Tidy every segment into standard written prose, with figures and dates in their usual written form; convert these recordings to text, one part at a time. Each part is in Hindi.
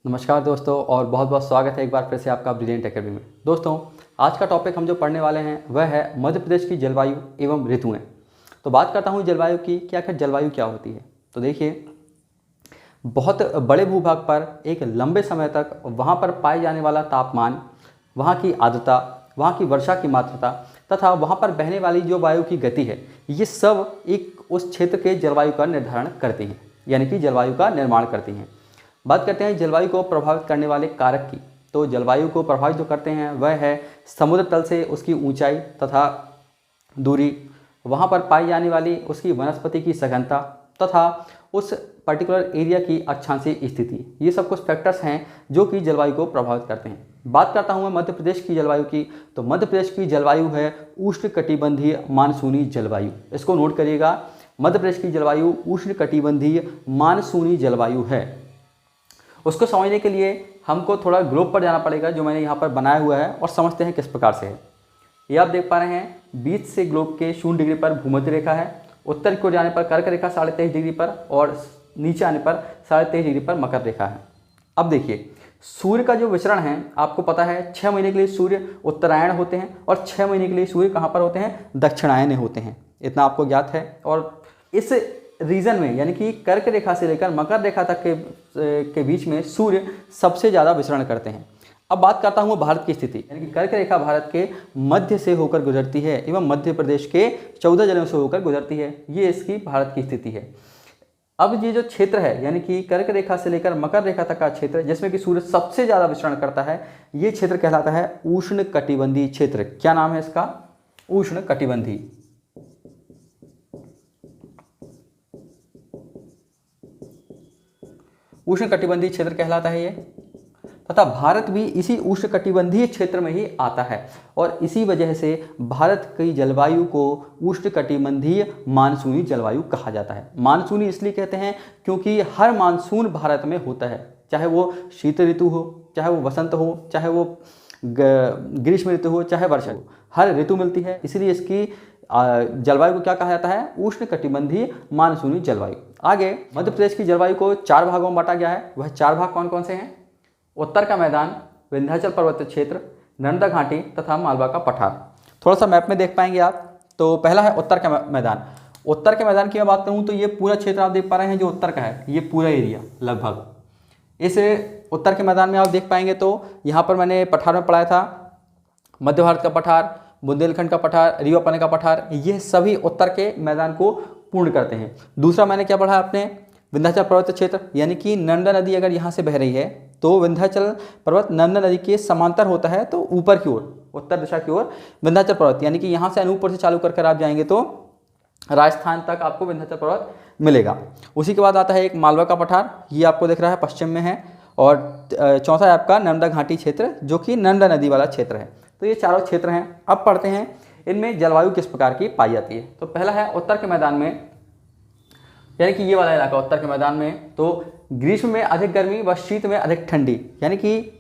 नमस्कार दोस्तों, और बहुत बहुत स्वागत है एक बार फिर से आपका ब्रिलियंट एकेडमी में। दोस्तों, आज का टॉपिक हम जो पढ़ने वाले हैं वह है मध्य प्रदेश की जलवायु एवं ऋतुएं। तो बात करता हूँ जलवायु की कि आखिर जलवायु क्या होती है। तो देखिए, बहुत बड़े भूभाग पर एक लंबे समय तक वहाँ पर पाए जाने वाला तापमान, वहाँ की आर्द्रता, वहाँ की वर्षा की मात्रा तथा वहाँ पर बहने वाली जो वायु की गति है, ये सब एक उस क्षेत्र के जलवायु का निर्धारण करती हैं, यानी कि जलवायु का निर्माण करती हैं। बात करते हैं जलवायु को प्रभावित करने वाले कारक की। तो जलवायु को प्रभावित जो करते हैं वह है समुद्र तल से उसकी ऊंचाई तथा दूरी, वहाँ पर पाई जाने वाली उसकी वनस्पति की सघनता तथा उस पर्टिकुलर एरिया की अक्षांशीय स्थिति। ये सब कुछ फैक्टर्स हैं जो कि जलवायु को प्रभावित करते हैं। बात करता हूँ मैं मध्य प्रदेश की जलवायु की। तो मध्य प्रदेश की जलवायु है उष्णकटिबंधीय मानसूनी जलवायु। इसको नोट करिएगा, मध्य प्रदेश की जलवायु उष्णकटिबंधीय मानसूनी जलवायु है। उसको समझने के लिए हमको थोड़ा ग्लोब पर जाना पड़ेगा, जो मैंने यहाँ पर बनाया हुआ है, और समझते हैं किस प्रकार से है। ये आप देख पा रहे हैं, बीच से ग्लोब के 0 डिग्री पर भूमध्य रेखा है, उत्तर की ओर जाने पर कर्क रेखा 23.5 डिग्री पर, और नीचे आने पर 23.5 डिग्री पर मकर रेखा है। अब देखिए, सूर्य का जो विचरण है आपको पता है, 6 महीने के लिए सूर्य उत्तरायण होते हैं और 6 महीने के लिए सूर्य कहाँ पर होते हैं, दक्षिणायन होते हैं। इतना आपको ज्ञात है। और इस रीजन में यानी कि कर्क रेखा से लेकर मकर रेखा तक के बीच में सूर्य सबसे ज़्यादा विचरण करते हैं। अब बात करता हूँ भारत की स्थिति, यानी कि कर्क रेखा भारत के मध्य से होकर गुजरती है एवं मध्य प्रदेश के 14 जिलों से होकर गुजरती है। ये इसकी भारत की स्थिति है। अब ये जो क्षेत्र है, यानी कि कर्क रेखा से लेकर मकर रेखा तक का क्षेत्र जिसमें कि सूर्य सबसे ज़्यादा विचरण करता है, ये क्षेत्र कहलाता है उष्णकटिबंधीय क्षेत्र। क्या नाम है इसका? उष्णकटिबंधीय। उष्णकटिबंधीय क्षेत्र कहलाता है ये, तथा भारत भी इसी उष्णकटिबंधीय क्षेत्र में ही आता है, और इसी वजह से भारत की जलवायु को उष्णकटिबंधीय मानसूनी जलवायु कहा जाता है। मानसूनी इसलिए कहते हैं क्योंकि हर मानसून भारत में होता है, चाहे वो शीत ऋतु हो, चाहे वो वसंत हो, चाहे वो ग्रीष्म ऋतु हो, चाहे वर्षा हो, हर ऋतु मिलती है। इसलिए इसकी जलवायु को क्या कहा जाता है? उष्णकटिबंधीय मानसूनी जलवायु। आगे मध्य प्रदेश की जलवायु को 4 भागों में बांटा गया है। वह 4 भाग कौन कौन से हैं? उत्तर का मैदान, विंध्याचल पर्वतीय क्षेत्र, नर्मदा घाटी तथा मालवा का पठार। थोड़ा सा मैप में देख पाएंगे आप। तो पहला है उत्तर का मैदान। उत्तर के मैदान की मैं बात करूँ तो ये पूरा क्षेत्र आप देख पा रहे हैं जो उत्तर का है, ये पूरा एरिया लगभग। इस उत्तर के मैदान में आप देख पाएंगे तो यहाँ पर मैंने पठार में पढ़ाया था, मध्य भारत का पठार, बुंदेलखंड का पठार, रीवा पन्ना का पठार, ये सभी उत्तर के मैदान को पूर्ण करते हैं। दूसरा मैंने क्या पढ़ा आपने? विंध्याचल पर्वत क्षेत्र, यानी कि नर्मदा नदी अगर यहाँ से बह रही है तो विंध्याचल पर्वत नर्मदा नदी के समांतर होता है, तो ऊपर की ओर, उत्तर दिशा की ओर विंध्याचल पर्वत, यानी कि यहाँ से अनूपपुर से चालू कर आप जाएंगे तो राजस्थान तक आपको विंध्याचल पर्वत मिलेगा। उसी के बाद आता है एक मालवा का पठार, ये आपको दिख रहा है पश्चिम में है, और चौथा है आपका नर्मदा घाटी क्षेत्र जो कि नर्मदा नदी वाला क्षेत्र है। तो ये चारों क्षेत्र हैं। अब पढ़ते हैं इनमें जलवायु किस प्रकार की पाई जाती है। तो पहला है उत्तर के मैदान में, यानी कि ये वाला इलाका उत्तर के मैदान में, तो ग्रीष्म में अधिक गर्मी व शीत में अधिक ठंडी, यानी कि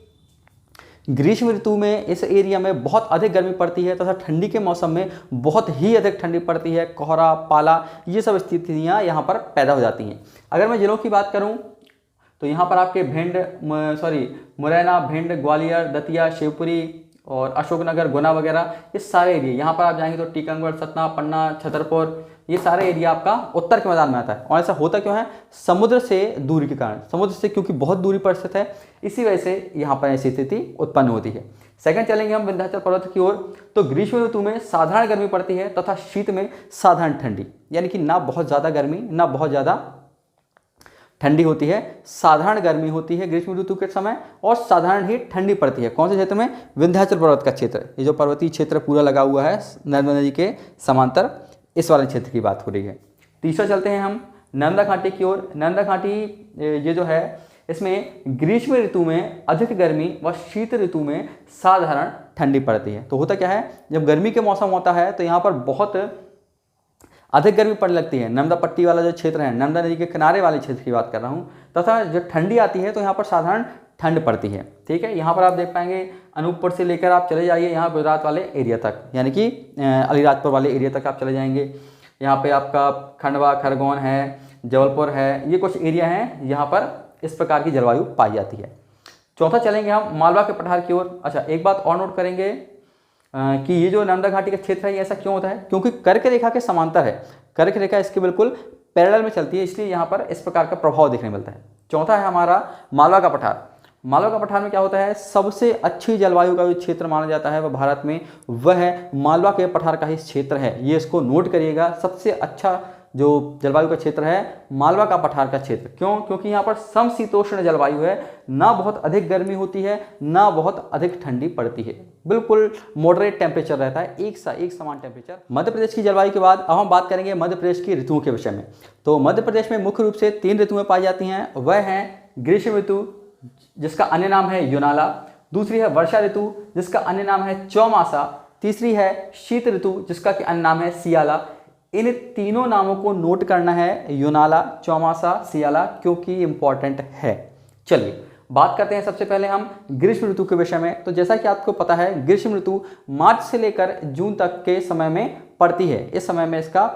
ग्रीष्म ऋतु में इस एरिया में बहुत अधिक गर्मी पड़ती है तथा ठंडी के मौसम में बहुत ही अधिक ठंडी पड़ती है। कोहरा, पाला, ये सब स्थितियाँ यहाँ पर पैदा हो जाती हैं। अगर मैं जिलों की बात करूँ तो यहाँ पर आपके मुरैना, भिंड, ग्वालियर, दतिया, शिवपुरी और अशोकनगर, गुना वगैरह, ये सारे एरिया, यहाँ पर आप जाएंगे तो टीकमगढ़, सतना, पन्ना, छतरपुर, ये सारे एरिया आपका उत्तर के मैदान में आता है। और ऐसा होता क्यों है? समुद्र से दूरी के कारण, समुद्र से क्योंकि बहुत दूरी पर स्थित है, इसी वजह से यहाँ पर ऐसी स्थिति उत्पन्न होती है। सेकंड चलेंगे हम विंध्याचल पर्वत की ओर। तो ग्रीष्म ऋतु में साधारण गर्मी पड़ती है तथा शीत में साधारण ठंडी, यानी कि ना बहुत ज़्यादा गर्मी ना बहुत ज़्यादा ठंडी होती है। साधारण गर्मी होती है ग्रीष्म ऋतु के समय और साधारण ही ठंडी पड़ती है। कौन से क्षेत्र में? विंध्याचल पर्वत का क्षेत्र, ये जो पर्वतीय क्षेत्र पूरा लगा हुआ है नर्मदा नदी के समांतर, इस वाले क्षेत्र की बात हो रही है। तीसरा चलते हैं हम नर्मदा घाटी की ओर। नर्मदा घाटी ये जो है, इसमें ग्रीष्म ऋतु में अधिक गर्मी व शीत ऋतु में साधारण ठंडी पड़ती है। तो होता क्या है, जब गर्मी के मौसम होता है तो यहाँ पर बहुत अधिक गर्मी पड़ने लगती है। नर्मदा पट्टी वाला जो क्षेत्र है, नर्मदा नदी के किनारे वाले क्षेत्र की बात कर रहा हूँ, तथा जब ठंडी आती है तो यहाँ पर साधारण ठंड पड़ती है। ठीक है, यहाँ पर आप देख पाएंगे अनूपपुर से लेकर आप चले जाइए यहाँ गुजरात वाले एरिया तक, यानी कि अलीराजपुर वाले एरिया तक आप चले जाएंगे। यहाँ पे आपका खंडवा, खरगोन है, जबलपुर है, ये कुछ एरिया हैं यहाँ पर इस प्रकार की जलवायु पाई जाती है। चौथा चलेंगे हम मालवा के पठार की ओर। अच्छा, एक बात और नोट करेंगे कि ये जो नर्मदा घाटी का क्षेत्र है ये ऐसा क्यों होता है, क्योंकि कर्क रेखा के समांतर है, कर्क रेखा इसके बिल्कुल पैरेलल में चलती है, इसलिए यहाँ पर इस प्रकार का प्रभाव देखने मिलता है। चौथा है हमारा मालवा का पठार। मालवा का पठार में क्या होता है, सबसे अच्छी जलवायु का जो क्षेत्र माना जाता है वह भारत में वह मालवा के पठार का ही क्षेत्र है। ये इसको नोट करिएगा, सबसे अच्छा जो जलवायु का क्षेत्र है मालवा का पठार का क्षेत्र। क्यों? क्योंकि यहाँ पर समशीतोष्ण जलवायु है, ना बहुत अधिक गर्मी होती है ना बहुत अधिक ठंडी पड़ती है, बिल्कुल मॉडरेट टेम्परेचर रहता है, एक समान टेम्परेचर। मध्य प्रदेश की जलवायु के बाद अब हम बात करेंगे मध्य प्रदेश की ऋतुओं के विषय में। तो मध्य प्रदेश में मुख्य रूप से 3 ऋतुएं पाई जाती हैं, वह हैं ग्रीष्म ऋतु जिसका अन्य नाम है युनाला, दूसरी है वर्षा ऋतु जिसका अन्य नाम है चौमासा, तीसरी है शीत ऋतु जिसका कि अन्य नाम है सियाला। इन तीनों नामों को नोट करना है, युनाला, चौमासा, सियाला, क्योंकि इंपॉर्टेंट है। चलिए बात करते हैं सबसे पहले हम ग्रीष्म ऋतु के विषय में। तो जैसा कि आपको पता है ग्रीष्म ऋतु मार्च से लेकर जून तक के समय में पड़ती है, इस समय में इसका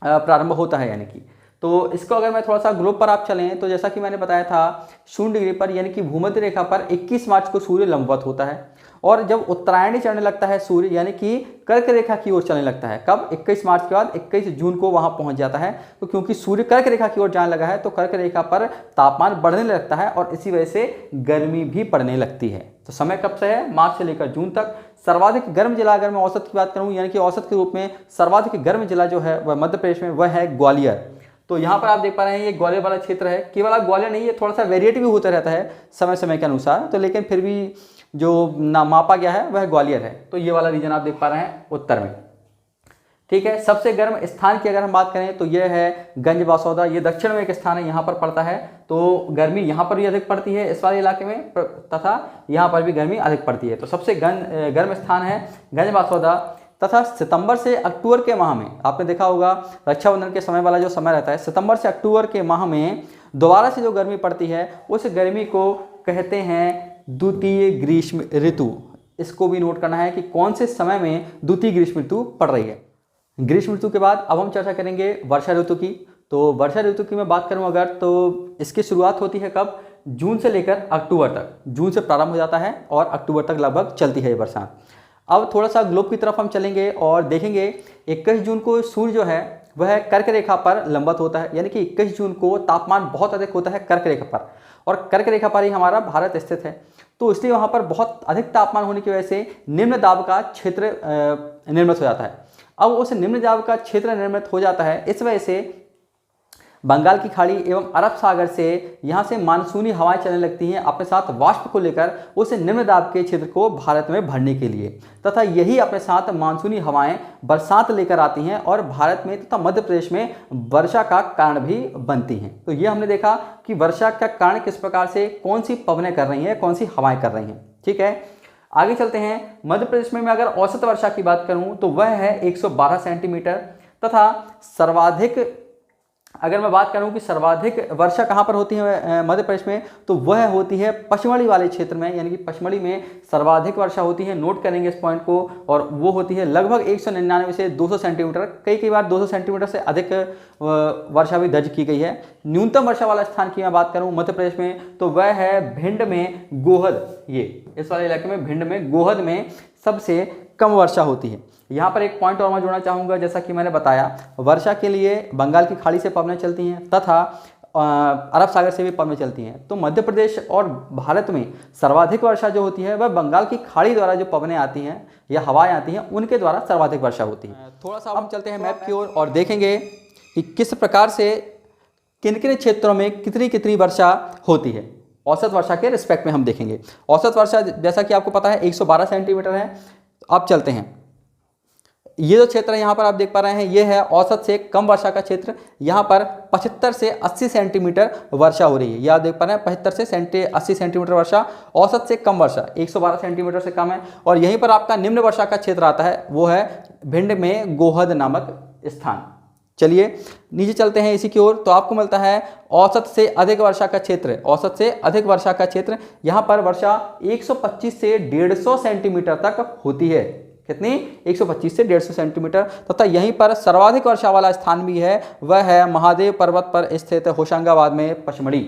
प्रारंभ होता है यानी कि। तो इसको अगर मैं थोड़ा सा ग्लोब पर आप चलें तो जैसा कि मैंने बताया था 0 डिग्री पर यानी कि भूमध्य रेखा पर 21 मार्च को सूर्य लंबवत होता है, और जब उत्तरायणी चढ़ने लगता है सूर्य यानी कि कर्क रेखा की ओर चलने लगता है, कब? 21 मार्च के बाद 21 जून को वहां पहुंच जाता है। तो क्योंकि सूर्य कर्क रेखा की ओर जाने लगा है तो कर्क रेखा पर तापमान बढ़ने लगता है और इसी वजह से गर्मी भी पड़ने लगती है। तो समय कब से है? मार्च से लेकर जून तक। सर्वाधिक गर्म जिला अगर मैं औसत की बात करूं यानी कि औसत के रूप में सर्वाधिक गर्म जिला जो है वह मध्य प्रदेश में वह है ग्वालियर। तो यहाँ पर आप देख पा रहे हैं ये ग्वालियर वाला क्षेत्र है। केवल ग्वालियर नहीं, ये थोड़ा सा वेरिएट भी होता रहता है समय समय के अनुसार, तो लेकिन फिर भी जो मापा गया है वह ग्वालियर है। तो ये वाला रीजन आप देख पा रहे हैं उत्तर में, ठीक है। सबसे गर्म स्थान की अगर हम बात करें तो यह है गंज बासौदा, ये दक्षिण में एक स्थान है, यहाँ पर पड़ता है। तो गर्मी यहाँ पर भी अधिक पड़ती है इस वाले इलाके में, तथा यहाँ पर भी गर्मी अधिक पड़ती है। तो सबसे गर्म स्थान है गंज बासौदा। तथा सितंबर से अक्टूबर के माह में आपने देखा होगा रक्षाबंधन के समय वाला जो समय रहता है, सितंबर से अक्टूबर के माह में दोबारा से जो गर्मी पड़ती है उस गर्मी को कहते हैं द्वितीय ग्रीष्म ऋतु। इसको भी नोट करना है कि कौन से समय में द्वितीय ग्रीष्म ऋतु पड़ रही है। ग्रीष्म ऋतु के बाद अब हम चर्चा करेंगे वर्षा ऋतु की। तो वर्षा ऋतु की मैं बात करूं अगर, तो इसकी शुरुआत होती है कब? जून से लेकर अक्टूबर तक। जून से प्रारंभ हो जाता है और अक्टूबर तक लगभग चलती है ये बरसात। अब थोड़ा सा ग्लोब की तरफ हम चलेंगे और देखेंगे 21 जून को सूर्य जो है वह कर्क रेखा पर लंबवत होता है, यानी कि 21 जून को तापमान बहुत अधिक होता है कर्क रेखा पर, और कर्क रेखा पर ही हमारा भारत स्थित है। तो इसलिए वहाँ पर बहुत अधिक तापमान होने की वजह से निम्न दाब का क्षेत्र निर्मित हो जाता है। अब उस निम्न दाब का क्षेत्र निर्मित हो जाता है, इस वजह से बंगाल की खाड़ी एवं अरब सागर से यहाँ से मानसूनी हवाएं चलने लगती हैं अपने साथ वाष्प को लेकर उस निम्न दाब के क्षेत्र को भारत में भरने के लिए, तथा यही अपने साथ मानसूनी हवाएं बरसात लेकर आती हैं और भारत में तथा मध्य प्रदेश में वर्षा का कारण भी बनती हैं। तो ये हमने देखा कि वर्षा का कारण किस प्रकार से कौन सी पवनें कर रही हैं, कौन सी हवाएं कर रही हैं, ठीक है। आगे चलते हैं। मध्य प्रदेश में मैं अगर औसत वर्षा की बात करूँ तो वह है 112 सेंटीमीटर, तथा सर्वाधिक अगर मैं बात करूं कि सर्वाधिक वर्षा कहां पर होती है मध्य प्रदेश में, तो वह होती है पचमढ़ी वाले क्षेत्र में, यानी कि पचमढ़ी में सर्वाधिक वर्षा होती है। नोट करेंगे इस पॉइंट को, और वो होती है लगभग 199 से 200 सेंटीमीटर, कई बार 200 सेंटीमीटर से अधिक वर्षा भी दर्ज की गई है। न्यूनतम वर्षा वाला स्थान की मैं बात करूं मध्य प्रदेश में तो वह है भिंड में गोहद। ये इस वाले इलाके में भिंड में गोहद में सबसे कम वर्षा होती है। यहाँ पर एक पॉइंट और मैं जोड़ना चाहूँगा, जैसा कि मैंने बताया वर्षा के लिए बंगाल की खाड़ी से पवनें चलती हैं तथा अरब सागर से भी पवनें चलती हैं। तो मध्य प्रदेश और भारत में सर्वाधिक वर्षा जो होती है वह बंगाल की खाड़ी द्वारा जो पवनें आती हैं या हवाएं आती हैं उनके द्वारा सर्वाधिक वर्षा होती है। थोड़ा सा हम चलते हैं मैप की ओर और देखेंगे कि किस प्रकार से किन किन क्षेत्रों में कितनी कितनी वर्षा होती है। औसत वर्षा के रिस्पेक्ट में हम देखेंगे। औसत वर्षा जैसा कि आपको पता है 112 सेंटीमीटर है। अब चलते हैं, ये जो क्षेत्र है यहाँ पर आप देख पा रहे हैं ये है औसत से कम वर्षा का क्षेत्र। यहाँ पर 75 से 80 सेंटीमीटर वर्षा हो रही है। ये आप देख पा रहे हैं 75 से 80 सेंटीमीटर वर्षा, औसत से कम वर्षा 112 सेंटीमीटर से कम है। और यहीं पर आपका निम्न वर्षा का क्षेत्र आता है, वो है भिंड में गोहद नामक स्थान। चलिए नीचे चलते हैं इसी की ओर, तो आपको मिलता है औसत से अधिक वर्षा का क्षेत्र। औसत से अधिक वर्षा का क्षेत्र, यहाँ पर वर्षा 125 से 150 सेंटीमीटर तक होती है। कितनी? 125 से 150 सेंटीमीटर। तथा यहीं पर सर्वाधिक वर्षा वाला स्थान भी है, वह है महादेव पर्वत पर स्थित होशंगाबाद में पचमढ़ी।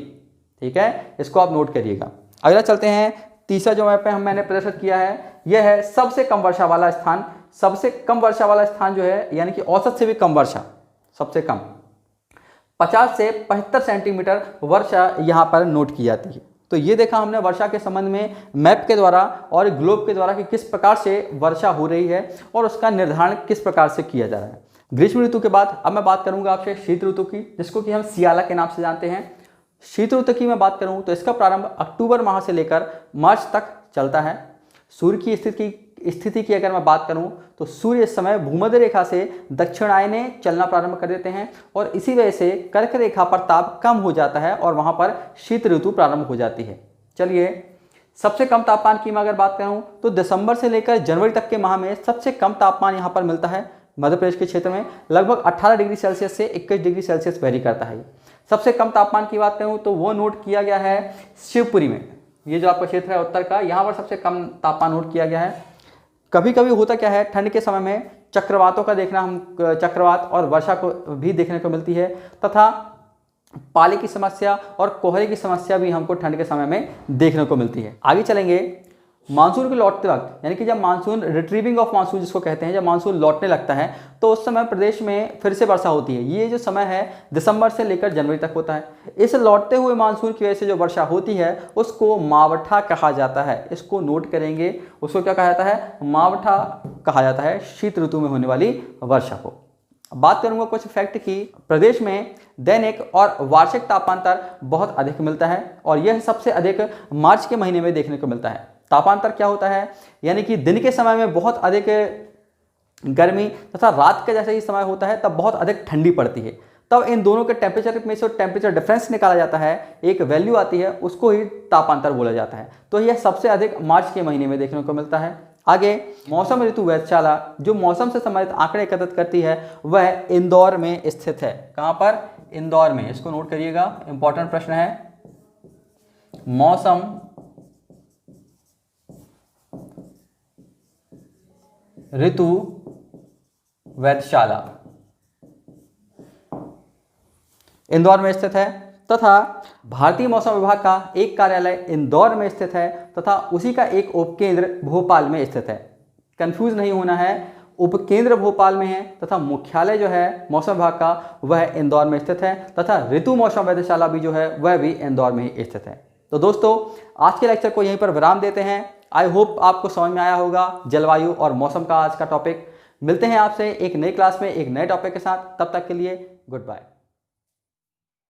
ठीक है, इसको आप नोट करिएगा। अगला चलते हैं, तीसरा जो मैप पे मैंने प्रदर्शित किया है यह है सबसे कम वर्षा वाला स्थान। सबसे कम वर्षा वाला स्थान जो है यानी कि औसत से भी कम वर्षा, सबसे कम 50 से 75 सेंटीमीटर वर्षा यहाँ पर नोट की जाती है। तो ये देखा हमने वर्षा के संबंध में मैप के द्वारा और ग्लोब के द्वारा कि किस प्रकार से वर्षा हो रही है और उसका निर्धारण किस प्रकार से किया जा रहा है। ग्रीष्म ऋतु के बाद अब मैं बात करूंगा आपसे शीत ऋतु की, जिसको कि हम सियाला के नाम से जानते हैं। शीत ऋतु की मैं बात करूं तो इसका प्रारंभ अक्टूबर माह से लेकर मार्च तक चलता है। सूर्य की स्थिति की अगर मैं बात करूं तो सूर्य इस समय भूमध्य रेखा से दक्षिणायने चलना प्रारंभ कर देते हैं और इसी वजह से कर्क रेखा पर ताप कम हो जाता है और वहां पर शीत ऋतु प्रारंभ हो जाती है। चलिए, सबसे कम तापमान की मैं अगर बात करूं तो दिसंबर से लेकर जनवरी तक के माह में सबसे कम तापमान यहां पर मिलता है। मध्य प्रदेश के क्षेत्र में लगभग 18 डिग्री सेल्सियस से 21 डिग्री सेल्सियस वेरी करता है। सबसे कम तापमान की बात करूं तो वो नोट किया गया है शिवपुरी में। ये जो आपका क्षेत्र है उत्तर का, यहाँ पर सबसे कम तापमान नोट किया गया है। कभी कभी होता क्या है, ठंड के समय में चक्रवातों का देखना, हम चक्रवात और वर्षा को भी देखने को मिलती है तथा पाले की समस्या और कोहरे की समस्या भी हमको ठंड के समय में देखने को मिलती है। आगे चलेंगे, मानसून के लौटते वक्त यानी कि जब मानसून रिट्रीविंग ऑफ मानसून जिसको कहते हैं, जब मानसून लौटने लगता है तो उस समय प्रदेश में फिर से वर्षा होती है। ये जो समय है दिसंबर से लेकर जनवरी तक होता है। इस लौटते हुए मानसून की वजह से जो वर्षा होती है उसको मावठा कहा जाता है। इसको नोट करेंगे, उसको क्या कहा जाता है, मावठा कहा जाता है शीत ऋतु में होने वाली वर्षा को। बात करूंगा कुछ फैक्ट की। प्रदेश में दैनिक और वार्षिक तापांतर बहुत अधिक मिलता है और यह सबसे अधिक मार्च के महीने में देखने को मिलता है। तापांतर क्या होता है, यानी कि दिन के समय में बहुत अधिक गर्मी तथा रात का जैसे ही समय होता है तब बहुत अधिक ठंडी पड़ती है। तब इन दोनों के टेम्परेचर में से टेम्परेचर डिफरेंस निकाला जाता है, एक वैल्यू आती है, उसको ही तापांतर बोला जाता है। तो यह सबसे अधिक मार्च के महीने में देखने को मिलता है। आगे, मौसम ऋतु वेधशाला जो मौसम से संबंधित आंकड़े एकत्रित करती है वह इंदौर में स्थित है। कहाँ पर, इंदौर में। इसको नोट करिएगा, इंपॉर्टेंट प्रश्न है। मौसम ऋतु वेधशाला इंदौर में स्थित है तथा भारतीय मौसम विभाग का एक कार्यालय इंदौर में स्थित है तथा उसी का एक उपकेंद्र भोपाल में स्थित है। कंफ्यूज नहीं होना है, उपकेंद्र भोपाल में है तथा मुख्यालय जो है मौसम विभाग का वह इंदौर में स्थित है तथा ऋतु मौसम वेधशाला भी जो है वह भी इंदौर में ही स्थित है। तो दोस्तों, आज के लेक्चर को यहीं पर विराम देते हैं। आई होप आपको समझ में आया होगा जलवायु और मौसम का आज का टॉपिक। मिलते हैं आपसे एक नई क्लास में एक नए टॉपिक के साथ। तब तक के लिए गुड बाय।